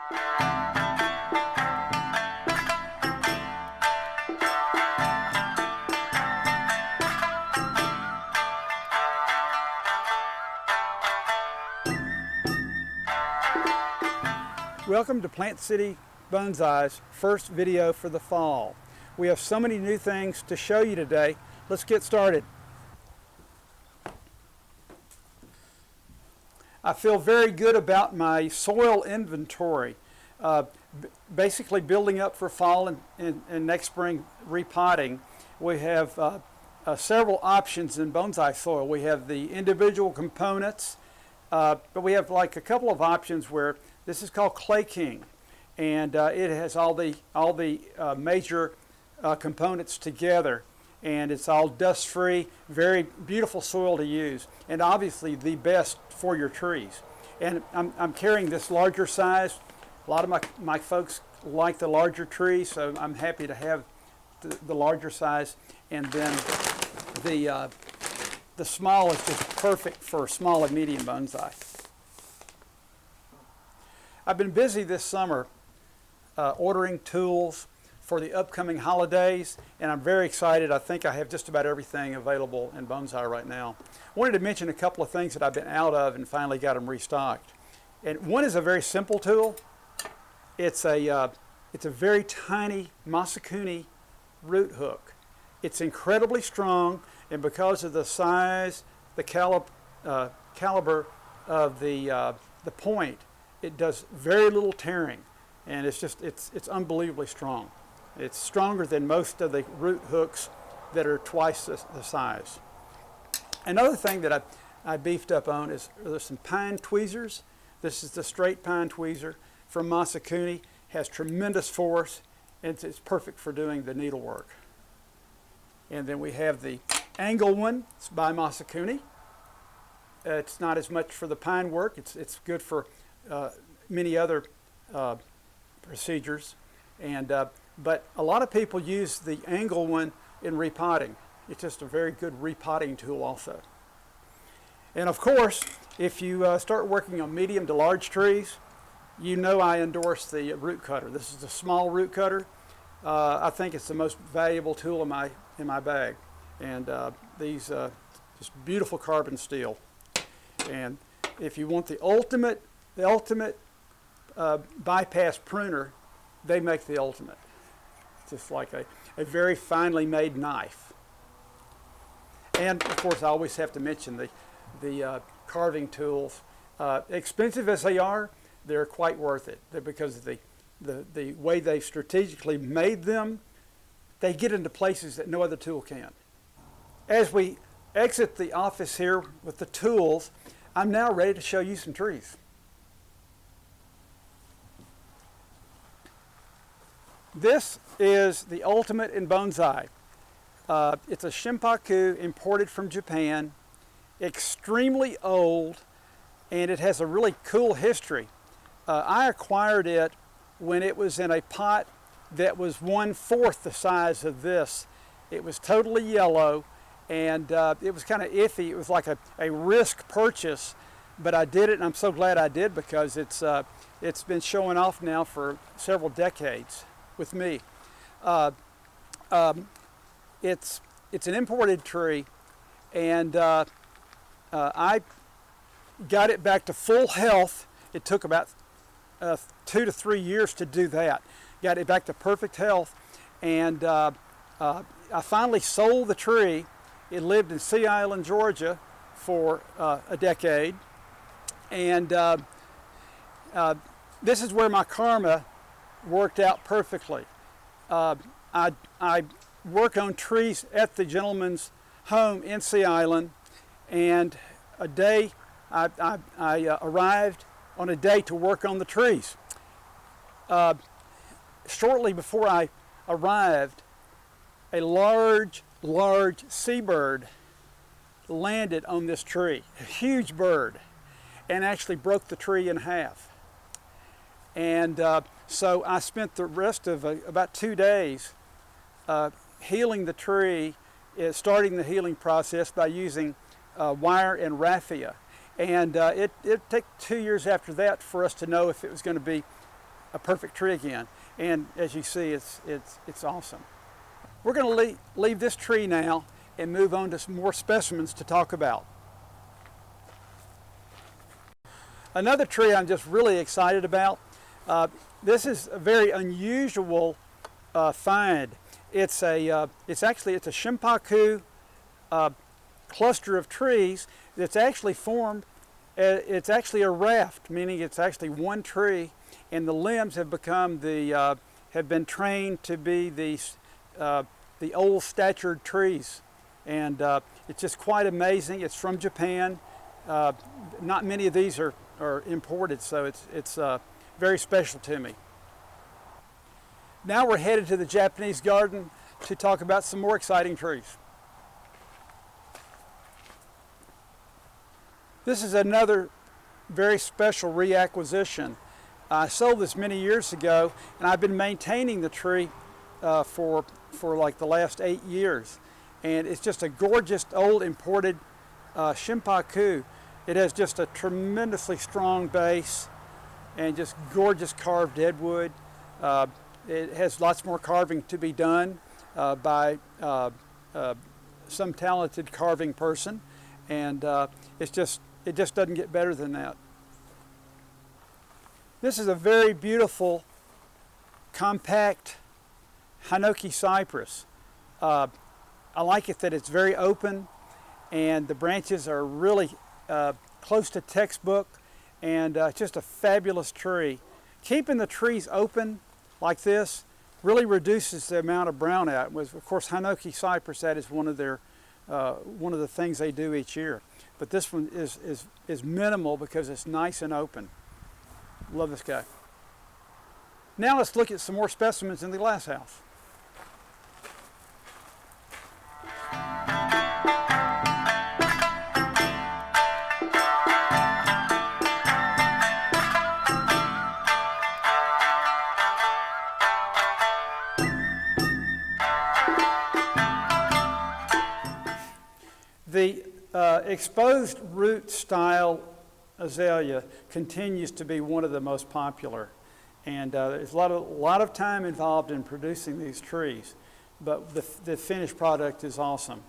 Welcome to Plant City Bonsai's first video for the fall. We have so many new things to show you today. Let's get started. I feel very good about my soil inventory. Basically building up for fall and next spring repotting. We have several options in bonsai soil. We have the individual components, but we have like a couple of options where this is called Clay King, and it has all the major components together, and it's all dust-free, very beautiful soil to use, and obviously the best for your trees. And I'm carrying this larger size. A lot of my folks like the larger trees, so I'm happy to have the larger size. And then the small is just perfect for small and medium bonsai. I've been busy this summer ordering tools for the upcoming holidays, and I'm very excited. I think I have just about everything available in bonsai right now. I wanted to mention a couple of things that I've been out of and finally got them restocked. And one is a very simple tool. It's a very tiny Masakuni root hook. It's incredibly strong, and because of the size, the caliber of the point, it does very little tearing, and it's unbelievably strong. It's stronger than most of the root hooks that are twice the size. Another thing that I beefed up on is there's some pine tweezers. This is the straight pine tweezer from Masakuni. Has tremendous force, and it's perfect for doing the needlework. And then we have the angle one. It's by Masakuni. It's not as much for the pine work. It's good for many other procedures, and but a lot of people use the angle one in repotting. It's just a very good repotting tool also. And of course, if you start working on medium to large trees, you know I endorse the root cutter. This is a small root cutter. I think it's the most valuable tool in my bag, and these just beautiful carbon steel. And if you want the ultimate bypass pruner, they make the ultimate. Just like a very finely made knife. And of course, I always have to mention the carving tools. Expensive as they are, they're quite worth it. They're because of the way they strategically made them. They get into places that no other tool can. As we exit the office here with the tools, I'm now ready to show you some trees. This is the ultimate in bonsai. It's a Shimpaku imported from Japan, extremely old, and it has a really cool history. I acquired it when it was in a pot that was 1/4 the size of this. It was totally yellow, and it was kind of iffy. It was like a risk purchase, but I did it, and I'm so glad I did, because it's been showing off now for several decades with me. It's an imported tree, and I got it back to full health. It took about 2 to 3 years to do that. Got it back to perfect health, and I finally sold the tree. It lived in Sea Island, Georgia for a decade, and this is where my karma worked out perfectly. I work on trees at the gentleman's home in Sea Island, and a day I arrived on a day to work on the trees. Shortly before I arrived, a large seabird landed on this tree, a huge bird, and actually broke the tree in half. And so I spent the rest of about 2 days healing the tree, starting the healing process by using wire and raffia. And it took 2 years after that for us to know if it was going to be a perfect tree again. And as you see, it's awesome. We're going to leave this tree now and move on to some more specimens to talk about. Another tree I'm just really excited about. This is a very unusual find. It's actually a Shimpaku cluster of trees that's actually formed. It's actually a raft, meaning it's actually one tree, and the limbs have become have been trained to be the old statured trees, and it's just quite amazing. It's from Japan. Not many of these are imported, so it's very special to me. Now we're headed to the Japanese garden to talk about some more exciting trees. This is another very special reacquisition. I sold this many years ago, and I've been maintaining the tree for like the last 8 years. And it's just a gorgeous old imported Shimpaku. It has just a tremendously strong base and just gorgeous carved deadwood. It has lots more carving to be done by some talented carving person, and it just doesn't get better than that. This is a very beautiful, compact Hinoki cypress. I like it that it's very open, and the branches are really close to textbook, and just a fabulous tree. Keeping the trees open like this really reduces the amount of brownout. Of course, Hinoki cypress, that is one of the things they do each year. But this one is minimal because it's nice and open. Love this guy. Now let's look at some more specimens in the glass house. The exposed root style Azalea continues to be one of the most popular, and there's a lot of time involved in producing these trees, but the finished product is awesome.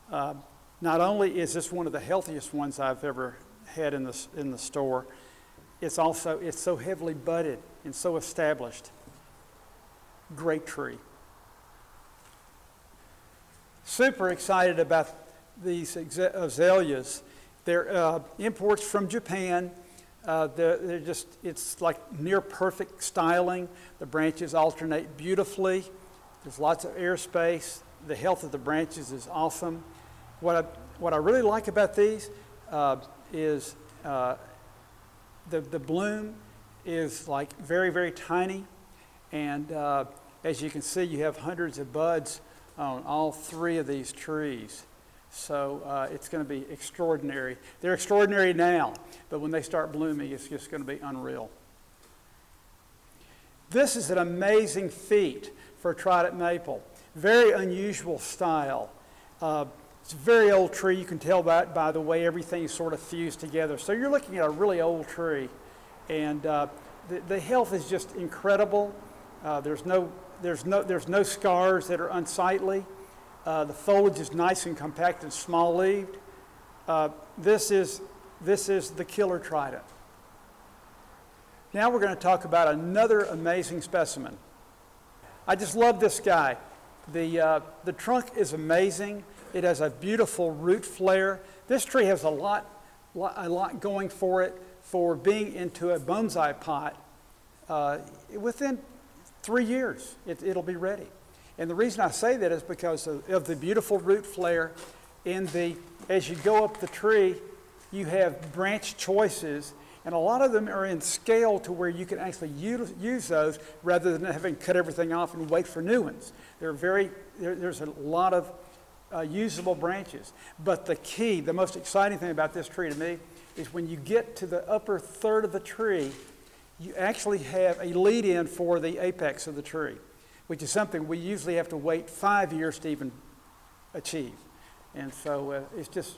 Not only is this one of the healthiest ones I've ever had in the store, it's so heavily budded and so established. Great tree. Super excited about these azaleas. They're imports from Japan. It's like near perfect styling. The branches alternate beautifully. There's lots of airspace. The health of the branches is awesome. What I really like about these is the bloom is like very, very tiny, and as you can see, you have hundreds of buds on all 3 of these trees. So it's going to be extraordinary. They're extraordinary now, but when they start blooming, it's just going to be unreal. This is an amazing feat for a trident maple. Very unusual style. It's a very old tree. You can tell by the way everything is sort of fused together. So you're looking at a really old tree, and the health is just incredible. There's no scars that are unsightly. The foliage is nice and compact and small-leaved. This is the killer trident. Now we're going to talk about another amazing specimen. I just love this guy. The trunk is amazing. It has a beautiful root flare. This tree has a lot going for it for being into a bonsai pot. Within 3 years, it'll be ready. And the reason I say that is because of the beautiful root flare. As you go up the tree, you have branch choices, and a lot of them are in scale to where you can actually use those rather than having cut everything off and wait for new ones. There's a lot of usable branches. But the most exciting thing about this tree to me is when you get to the upper third of the tree, you actually have a lead-in for the apex of the tree, which is something we usually have to wait 5 years to even achieve. And so it's just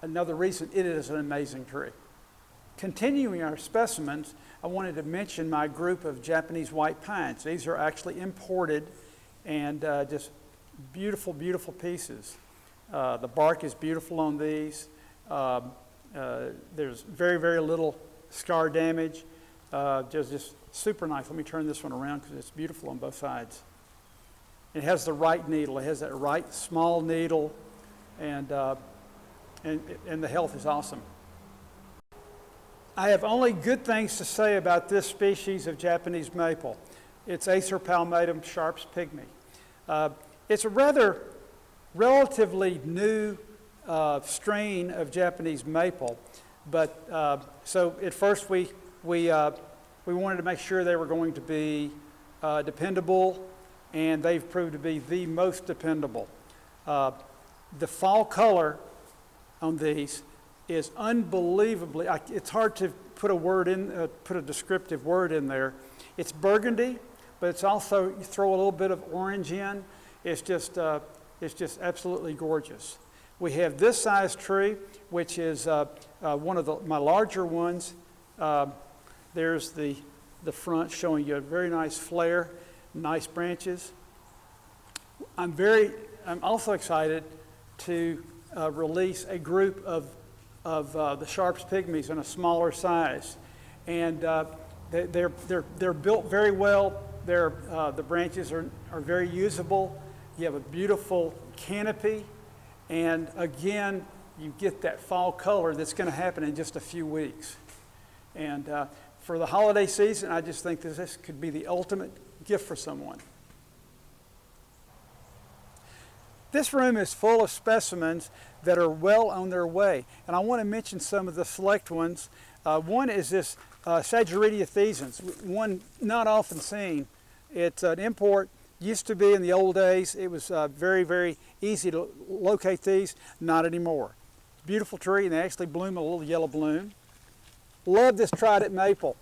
another reason it is an amazing tree. Continuing our specimens, I wanted to mention my group of Japanese white pines. These are actually imported and just beautiful, beautiful pieces. The bark is beautiful on these. There's very, very little scar damage. Just super nice. Let me turn this one around because it's beautiful on both sides. It has the right needle. It has that right small needle, and the health is awesome. I have only good things to say about this species of Japanese maple. It's Acer palmatum Sharps pygmy. It's a relatively new strain of Japanese maple, but so at first we wanted to make sure they were going to be dependable, and they've proved to be the most dependable. The fall color on these is unbelievably, it's hard to put a descriptive word in there. It's burgundy, but it's also, you throw a little bit of orange in, it's just absolutely gorgeous. We have this size tree, which is one of my larger ones. There's the front showing you a very nice flare, nice branches. I'm also excited to release a group of the Sharps pygmies in a smaller size, and they're built very well. The branches are very usable. You have a beautiful canopy, and again, you get that fall color that's going to happen in just a few weeks. And for the holiday season, I just think that this could be the ultimate gift for someone. This room is full of specimens that are well on their way, and I want to mention some of the select ones. One is this Sagittaria thesans, one not often seen. It's an import. Used to be in the old days. It was very, very easy to locate these. Not anymore. Beautiful tree, and they actually bloom a little yellow bloom. Love this trident maple.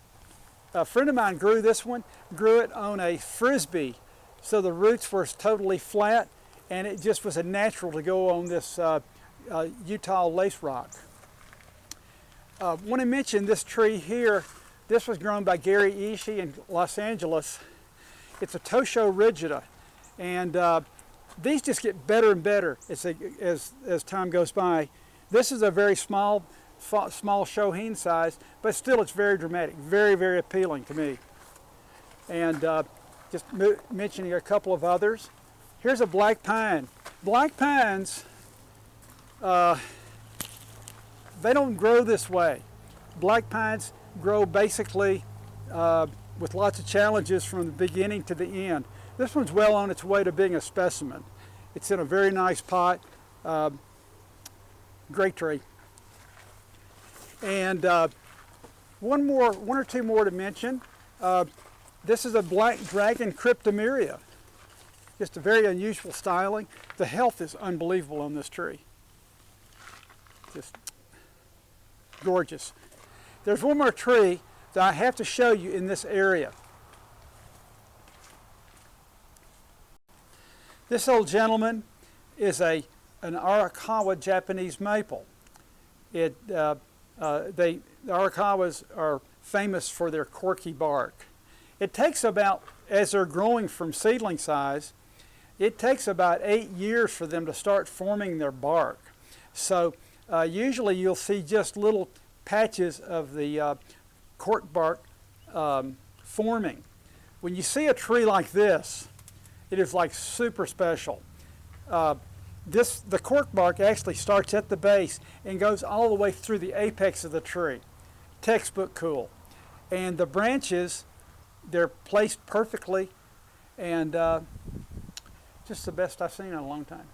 A friend of mine grew this one, grew it on a frisbee, so the roots were totally flat, and it just was a natural to go on this Utah lace rock. I want to mention this tree here. This was grown by Gary Ishii in Los Angeles. It's a Tosho rigida, and these just get better and better as time goes by. This is a very small Shohin size, but still it's very dramatic, very, very appealing to me. And just mentioning a couple of others. Here's a black pine. Black pines, they don't grow this way. Black pines grow basically with lots of challenges from the beginning to the end. This one's well on its way to being a specimen. It's in a very nice pot. Great tree. And one or two more to mention. This is a black dragon Cryptomeria. Just a very unusual styling. The health is unbelievable on this tree. Just gorgeous. There's one more tree that I have to show you in this area. This old gentleman is an Arakawa Japanese maple. The Arakawas are famous for their corky bark. It takes about, as they're growing from seedling size, it takes about 8 years for them to start forming their bark. So usually you'll see just little patches of the cork bark forming. When you see a tree like this, it is like super special. The cork bark actually starts at the base and goes all the way through the apex of the tree. Textbook cool. And the branches, they're placed perfectly, and just the best I've seen in a long time.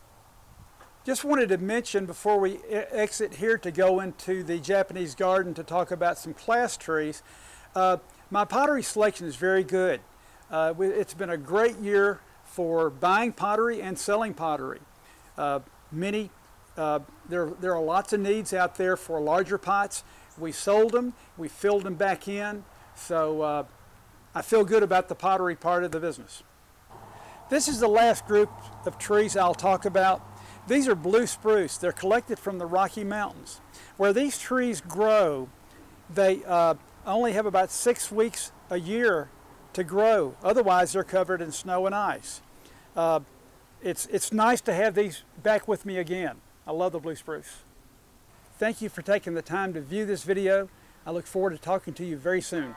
Just wanted to mention before we exit here to go into the Japanese garden to talk about some class trees. My pottery selection is very good. It's been a great year for buying pottery and selling pottery. There are lots of needs out there for larger pots. We sold them, we filled them back in, so I feel good about the pottery part of the business. This is the last group of trees I'll talk about. These are blue spruce. They're collected from the Rocky Mountains. Where these trees grow They only have about 6 weeks a year to grow. Otherwise, they're covered in snow and ice. It's nice to have these back with me again. I love the blue spruce. Thank you for taking the time to view this video. I look forward to talking to you very soon.